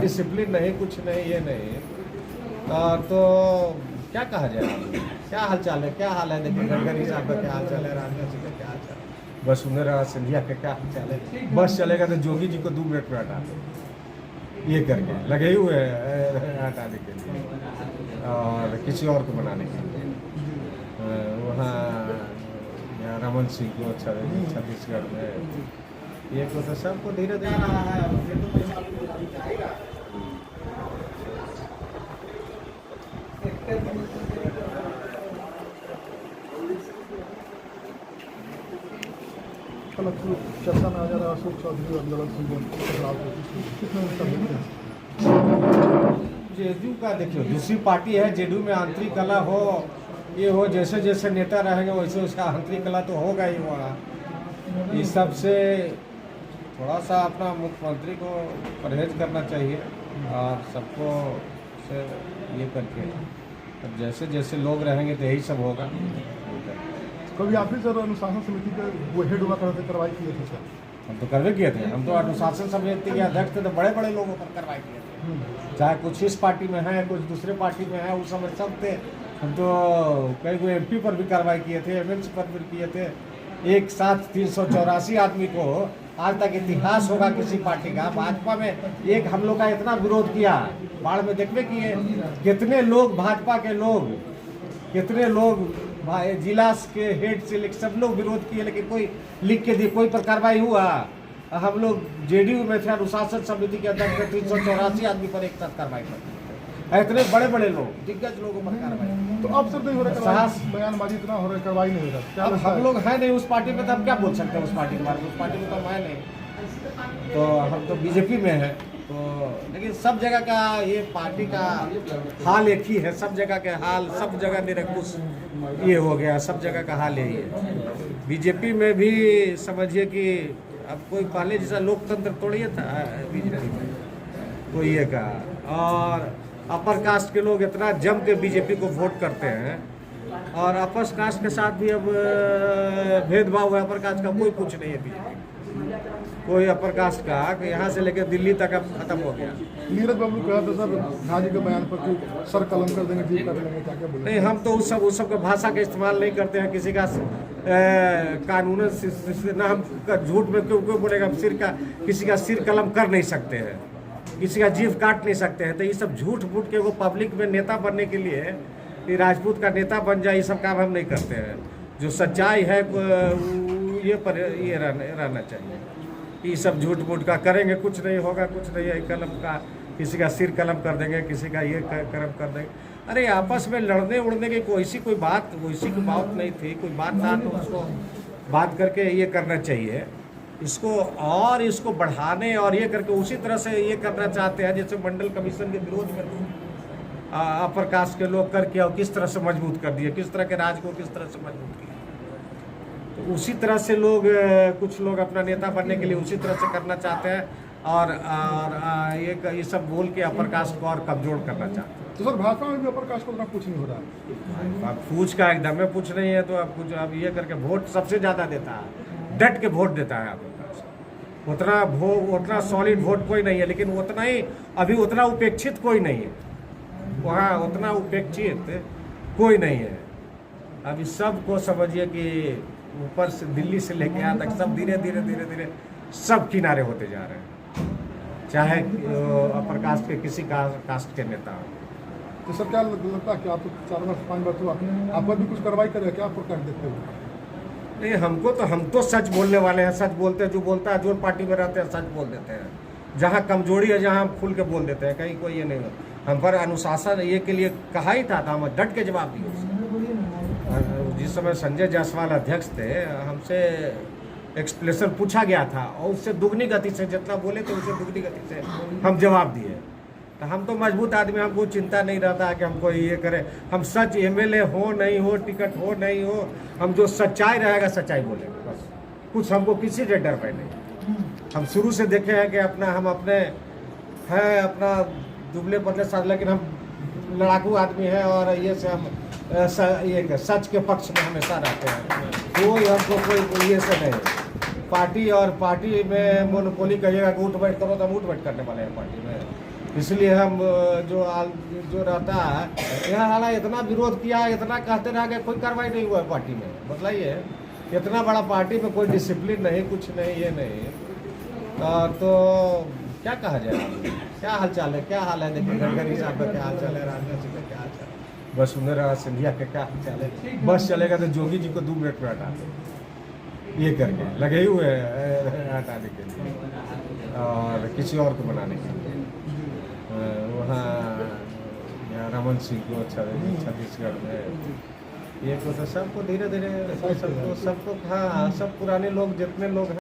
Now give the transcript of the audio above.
Discipline नहीं, कुछ नहीं, ये नहीं। तो क्या कहा जाए? क्या हाल चाल है, क्या हाल है? देखिए गडकरी साहब का क्या हाल चाल है, राजनाथ सिंह का क्या हाल चाल है, वसुंधरा सिंधिया का क्या हाल चाल है। बस चलेगा तो जोगी जी को 2 मिनट में हटा दो, ये करके लगे ही हुए हैं हटाने के लिए और किसी और को बनाने के लिए। वहाँ रमन सिंह को छत्तीसगढ़ में ये को तो सबको धीरे धीरे चर्चा में आ जा रहा है अशोक चौधरी और ललन सिंह कितने उसका देखते हैं? जेडीयू का देखियो दूसरी पार्टी है, जेडीयू में आंतरिक कला हो, ये हो, जैसे जैसे नेता रहेंगे वैसे उसका आंतरिक कला तो होगा ही वहाँ। इस सब से थोड़ा सा अपना मुख्यमंत्री को परहेज करना चाहिए और सबको से ये करके अब जैसे जैसे लोग रहेंगे तो यही सब होगा। कभी आप भी सर अनुशासन समिति के वो हेड हुआ करते कार्रवाई किए थे सर? हम तो करवे किए थे, हम तो अनुशासन समिति के अध्यक्ष थे, तो बड़े बड़े लोगों पर कार्रवाई किए थे, चाहे कुछ इस पार्टी में है, कुछ दूसरे पार्टी में है, उस समय सब थे। हम तो कई को एमपी पर भी कार्रवाई किए थे, एमएलसी पर भी किए थे। एक साथ 384 आदमी को, आज तक इतिहास होगा किसी पार्टी का, भाजपा में एक हम लोग का इतना विरोध किया, बाढ़ में देखने किए कितने लोग, भाजपा के लोग कितने लोग, जिला के हेड से लेकर सब लोग विरोध किए, लेकिन कोई लिख के दिए, कोई पर कार्रवाई हुआ? हम लोग जेडीयू में थे, अनुशासन समिति के अध्यक्ष 384 आदमी पर एक साथ कार्रवाई करते थे, इतने बड़े बड़े लोग, दिग्गज लोगों पर कार्रवाई। तो अब सर नहीं हो रहा, बयानबाजी इतना हो रहा है, कार्रवाई नहीं हो रहा, अब हम लोग है नहीं उस पार्टी में, तो हम क्या बोल सकते हैं उस पार्टी के बारे में? उस पार्टी में तो हम है नहीं, तो हम तो बीजेपी में है। तो लेकिन सब जगह का ये पार्टी का हाल एक ही है, सब जगह के हाल, सब जगह निरंकुश ये हो गया, सब जगह का हाल यही है। बीजेपी में भी समझिए कि अब कोई पहले जैसा लोकतंत्र थोड़ी था बीजेपी में, कोई ये का, और अपर कास्ट के लोग इतना जम के बीजेपी को वोट करते हैं, और अपर कास्ट के साथ भी अब भेदभाव है, अपर कास्ट का कोई कुछ नहीं है बीजेपी, कोई अपर कास्ट का कि यहाँ से लेकर दिल्ली तक अब खत्म हो गया। नीरज बाबू कहा था सर गाजी के बयान पर कि सर कलम कर देंगे, जीव कर देंगे, क्या क्या बोले? नहीं, हम तो उस सब का भाषा का इस्तेमाल नहीं करते हैं, किसी का कानून ना हम झूठ में क्यों बोलेगा, किसी का सिर कलम कर नहीं सकते हैं, किसी का जीव काट नहीं सकते हैं। तो ये सब झूठ मूठ के वो पब्लिक में नेता बनने के लिए कि राजपूत का नेता बन जाए, ये सब काम हम नहीं करते हैं। जो सच्चाई है ये रहना चाहिए। ये सब झूठ मूठ का करेंगे, कुछ नहीं होगा, कुछ नहीं है। कलम का किसी का सिर कलम कर देंगे, किसी का ये कलम कर देंगे। अरे आपस में लड़ने उड़ने की कोई बात नहीं थी, कोई बात था तो उसको बात करके ये करना चाहिए इसको, और इसको बढ़ाने और ये करके उसी तरह से ये करना चाहते हैं जैसे मंडल कमीशन के विरोध में अपर कास्ट के लोग करके और किस तरह से मजबूत कर दिए, किस तरह के राज को किस तरह से मजबूत किया। तो उसी तरह से लोग कुछ लोग अपना नेता बनने के लिए उसी तरह से करना चाहते हैं, और ये सब बोल के अपर कास्ट को और कमजोर करना चाहते हैं। तो सर भाजपा में भी अपर कास्ट को उतना कुछ नहीं हो रहा है, पूछ का एकदम में पूछ नहीं है, तो अब कुछ अब ये करके वोट सबसे ज़्यादा देता है, डट के वोट देता है अपर कास्ट। उतना सॉलिड वोट कोई नहीं है, लेकिन उतना ही अभी उतना उपेक्षित कोई नहीं है वहाँ, उतना उपेक्षित कोई नहीं है। अभी सबको समझिए कि ऊपर से दिल्ली से लेके यहाँ तक सब धीरे धीरे सब किनारे होते जा रहे हैं, चाहे अपर कास्ट के किसी कास्ट के नेता हो। तो सर क्या लगता है कि आप 4 वर्ष 5 वर्ष आप पर भी कुछ कार्रवाई करेगा क्या, आपको कर देते हो? नहीं, हम तो सच बोलने वाले हैं, सच बोलते हैं, जो बोलता है, जो पार्टी में रहते हैं सच बोल देते हैं। जहाँ कमजोरी है जहाँ हम खुल के बोल देते हैं, कहीं कोई ये नहीं हो। हम पर अनुशासन ये के लिए कहा ही था, हम डट के जवाब दिए। जिस समय संजय जायसवाल अध्यक्ष थे, हमसे एक्सप्लेनेशन पूछा गया था और उससे दुगनी गति से जितना बोले थे उससे दुगनी गति से हम जवाब दिए। तो हम तो मजबूत आदमी, हमको चिंता नहीं रहता कि हमको ये करें। हम सच एमएलए हो नहीं हो, टिकट हो नहीं हो, हम जो सच्चाई रहेगा सच्चाई बोलेंगे बस। कुछ हमको किसी से डर नहीं। हम शुरू से देखे हैं कि हम अपने हैं अपना दुबले पतले साथ, लेकिन हम लड़ाकू आदमी हैं और ये से हम ये सच के पक्ष में हमेशा रहते हैं। कोई हमको कोई ये से नहीं। पार्टी में मोनोपोली कहिएगा कि उठ बैठ करो तो हम उठ बैठ करने वाले हैं पार्टी में। इसलिए हम जो रहता है यहाँ हालांकि इतना विरोध किया, इतना कहते रह गए, कोई कार्रवाई नहीं हुआ है पार्टी में। बताइए, इतना बड़ा पार्टी में कोई डिसिप्लिन नहीं, कुछ नहीं, ये नहीं। तो क्या कहा जाए? क्या हालचाल है, क्या हाल है? देखिए गडकरी साहब का क्या हाल चाल है, राजनाथ सिंह का क्या हाल चाल है, वसुंधरा सिंधिया का क्या हाल चाल है। बस चलेगा तो जोगी जी को 2 मिनट में हटा दो, ये करके लगे ही हुए हैं हटाने के लिए और किसी और को बनाने के लिए। वहाँ रमन सिंह को छत्तीसगढ़ में ये को तो सबको धीरे धीरे सबको हाँ, सब पुराने लोग जितने लोग हैं